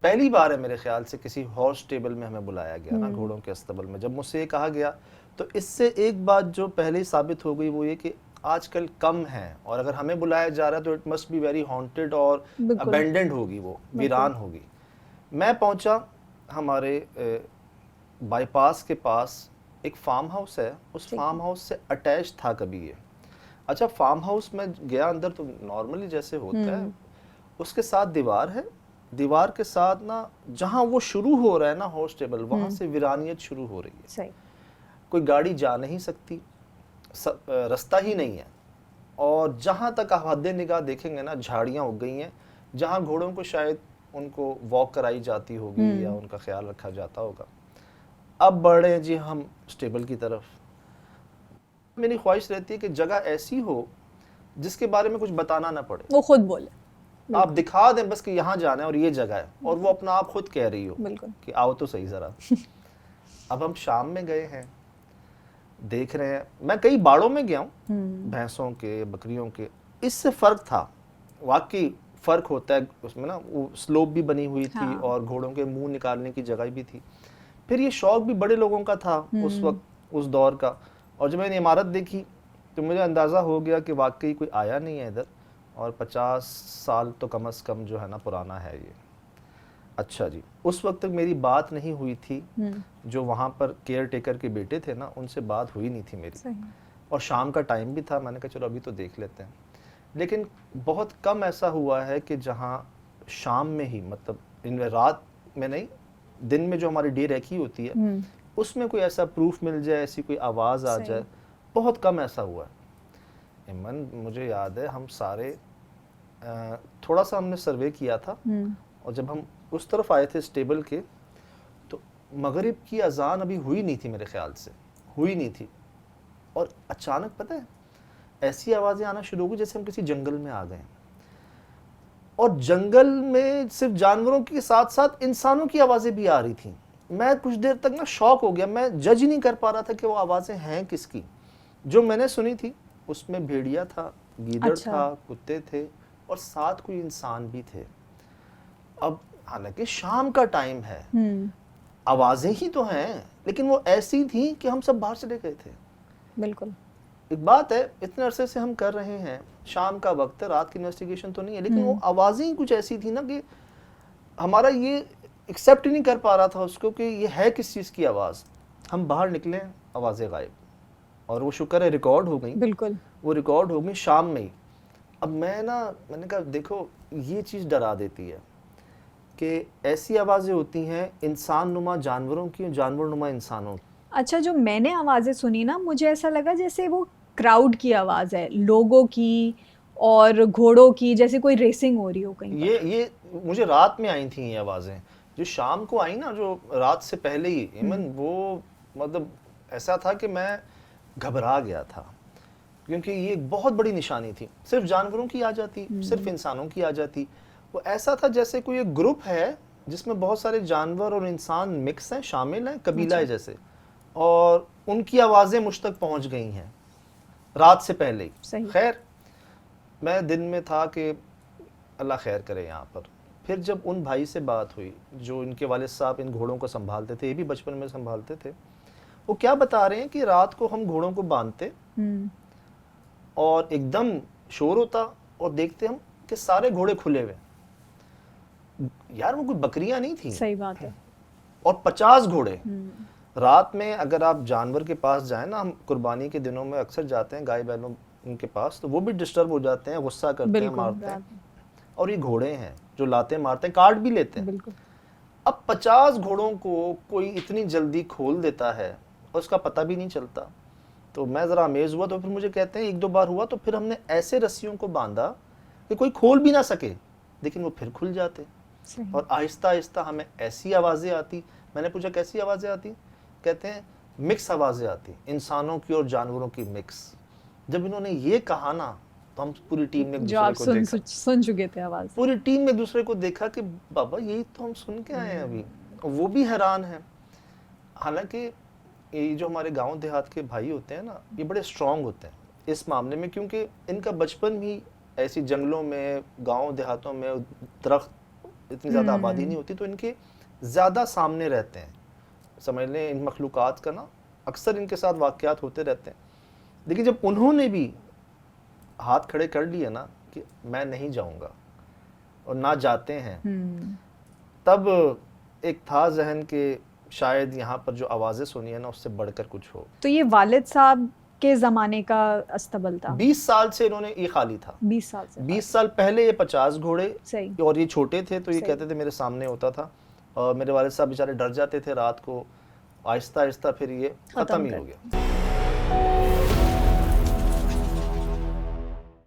पहली बार है मेरे ख्याल से किसी हॉर्स स्टेबल में हमें बुलाया गया ना, घोड़ों के अस्तबल में। जब मुझसे ये कहा गया तो इससे एक बात जो पहले ही साबित हो गई वो ये कि आजकल कम है, और अगर हमें बुलाया जा रहा है तो it must be very haunted और बिल्कुल अबेंडेंड होगी, वो बिल्कुल। वीरान होगी। मैं पहुंचा, हमारे बाईपास के पास एक फार्म हाउस है, उस ठीक फार्म है। हाउस से अटैच था कभी ये। अच्छा, फार्म हाउस में गया अंदर तो नॉर्मली जैसे होता है, उसके साथ दीवार है, दीवार के साथ ना जहाँ वो शुरू हो रहा है ना हॉर्स स्टेबल, वहाँ से वीरानियत शुरू हो रही है। सही। कोई गाड़ी जा नहीं सकती, रास्ता ही नहीं है, और जहाँ तक आप हद निगाह देखेंगे ना झाड़ियाँ उग गई हैं, जहाँ घोड़ों को शायद उनको वॉक कराई जाती होगी या उनका ख्याल रखा जाता होगा। अब बढ़ रहे हैं जी हम स्टेबल की तरफ। मेरी ख्वाहिश रहती है कि जगह ऐसी हो जिसके बारे में कुछ बताना ना पड़े, वो खुद बोले, आप दिखा दें बस कि यहाँ जाना है और ये जगह है, और वो अपना आप खुद कह रही हो बिल्कुल। कि आओ तो सही ज़रा। अब हम शाम में गए हैं, देख रहे हैं, मैं कई बाड़ों में गया हूँ, भैंसों के, बकरियों के, इससे फ़र्क था, वाकई फ़र्क होता है उसमें ना, वो स्लोप भी बनी हुई थी, हाँ। और घोड़ों के मुंह निकालने की जगह भी थी। फिर ये शौक भी बड़े लोगों का था उस वक्त, उस दौर का, और जब मैंने इमारत देखी तो मुझे अंदाज़ा हो गया कि वाकई कोई आया नहीं है इधर, और 50 साल तो कम से कम जो है ना पुराना है ये। अच्छा जी, उस वक्त तक मेरी बात नहीं हुई थी, जो वहाँ पर केयर टेकर के बेटे थे ना, उनसे बात हुई नहीं थी मेरी, सही। और शाम का टाइम भी था, मैंने कहा चलो अभी तो देख लेते हैं। लेकिन बहुत कम ऐसा हुआ है कि जहाँ शाम में ही, मतलब इन रात में नहीं, दिन में जो हमारी डे रखी होती है उसमें कोई ऐसा प्रूफ मिल जाए, ऐसी कोई आवाज़ आ जाए, बहुत कम ऐसा हुआ है। इमन, मुझे याद है हम सारे थोड़ा सा हमने सर्वे किया था, और जब हम उस तरफ आए थे स्टेबल के, तो मगरिब की अजान अभी हुई नहीं थी, मेरे ख्याल से हुई नहीं थी, और अचानक पता है ऐसी आवाज़ें आना शुरू हो गई जैसे हम किसी जंगल में आ गए, और जंगल में सिर्फ जानवरों के साथ साथ इंसानों की आवाज़ें भी आ रही थी। मैं कुछ देर तक ना शॉक हो गया, मैं जज ही नहीं कर पा रहा था कि वो आवाज़ें हैं किसकी। जो मैंने सुनी थी उसमें भेड़िया था, गीदड़ अच्छा। था, कुत्ते थे, और साथ कोई इंसान भी थे। अब हालांकि शाम का टाइम है, आवाज़ें ही तो हैं, लेकिन वो ऐसी थी कि हम सब बाहर चले गए थे। बिल्कुल। एक बात है, इतने अरसे से हम कर रहे हैं, शाम का वक्त है, रात की इन्वेस्टिगेशन तो नहीं है, लेकिन वो आवाज़ें ही कुछ ऐसी थी ना कि हमारा ये एक्सेप्ट ही नहीं कर पा रहा था उसको कि ये है किस चीज़ की आवाज़। हम बाहर निकले, आवाज़ें गायब, और वो शुक्र है रिकॉर्ड हो गई। बिल्कुल। वो रिकॉर्ड हो गई शाम में ही। अब मैंने कहा देखो, ये चीज़ डरा देती है कि ऐसी आवाज़ें होती हैं इंसान नुमा जानवरों की, जानवर नुमा इंसानों की। अच्छा, जो मैंने आवाज़ें सुनी ना, मुझे ऐसा लगा जैसे वो क्राउड की आवाज़ है, लोगों की और घोड़ों की, जैसे कोई रेसिंग हो रही हो कहीं पर। ये मुझे रात में आई थी ये आवाज़ें, जो शाम को आई ना, जो रात से पहले ही, इमन वो मतलब ऐसा था कि मैं घबरा गया था, क्योंकि ये एक बहुत बड़ी निशानी थी। सिर्फ जानवरों की आ जाती, सिर्फ इंसानों की आ जाती। वो ऐसा था जैसे कोई एक ग्रुप है जिसमें बहुत सारे जानवर और इंसान मिक्स हैं, शामिल हैं, कबीला है जैसे, और उनकी आवाज़ें मुझ तक पहुंच गई हैं रात से पहले ही। खैर, मैं दिन में था कि अल्लाह खैर करे यहाँ पर। फिर जब उन भाई से बात हुई जो इनके वालिद साहब इन घोड़ों को संभालते थे, ये भी बचपन में संभालते थे, वो क्या बता रहे हैं कि रात को हम घोड़ों को बांधते और एकदम शोर होता, और देखते हम कि सारे घोड़े खुले हुए। यार वो कोई बकरियां नहीं थी, सही बात है, और 50 घोड़े। रात में अगर आप जानवर के पास जाएं ना, हम कुर्बानी के दिनों में अक्सर जाते हैं गाय बैलों उनके पास, तो वो भी डिस्टर्ब हो जाते हैं, गुस्सा करते हैं, मारते हैं, और ये घोड़े हैं जो लाते मारते हैं, काट भी लेते हैं। अब 50 घोड़ों को कोई इतनी जल्दी खोल देता है और उसका पता भी नहीं चलता। तो मैं ज़रा अमेज़ हुआ। तो फिर मुझे कहते हैं एक दो बार हुआ, तो फिर हमने ऐसे रस्सियों को बांधा कि कोई खोल भी ना सके, लेकिन वो फिर खुल जाते। और आहिस्ता आहिस्ता हमें ऐसी आवाज़ें आती। मैंने पूछा कैसी आवाज़ें आती? कहते हैं मिक्स आवाज़ें आती, इंसानों की और जानवरों की मिक्स। जब इन्होंने ये कहा ना, तो हम पूरी टीम ने एक दूसरे को देखा, सुन चुके थे आवाज़, पूरी टीम ने एक दूसरे को देखा कि बाबा यही तो हम सुन के आए हैं अभी। वो भी हैरान है। हालांकि ये जो हमारे गांव देहात के भाई होते हैं ना, ये बड़े स्ट्रांग होते हैं इस मामले में, क्योंकि इनका बचपन भी ऐसी जंगलों में, गांव देहातों में, दरख्त इतनी ज़्यादा आबादी नहीं होती, तो इनके ज़्यादा सामने रहते हैं। समझ लें इन मखलूक़ात का ना अक्सर इनके साथ वाक़यात होते रहते हैं। लेकिन जब उन्होंने भी हाथ खड़े कर लिए ना कि मैं नहीं जाऊँगा और ना जाते हैं, तब एक था जहन के शायद यहाँ पर जो आवाज़ें सुनी है ना उससे बढ़कर कुछ हो। तो ये वालिद साहब के ज़माने का अस्तबल था? 20 साल से इन्होंने, ये खाली था 20 साल से? 20 साल पहले ये 50 घोड़े, सही। और ये छोटे थे तो ये सही। कहते थे मेरे सामने होता था, और मेरे वालिद साहब बेचारे डर जाते थे रात को। आहिस्ता आहिस्ता फिर ये ख़त्म ही हो गया।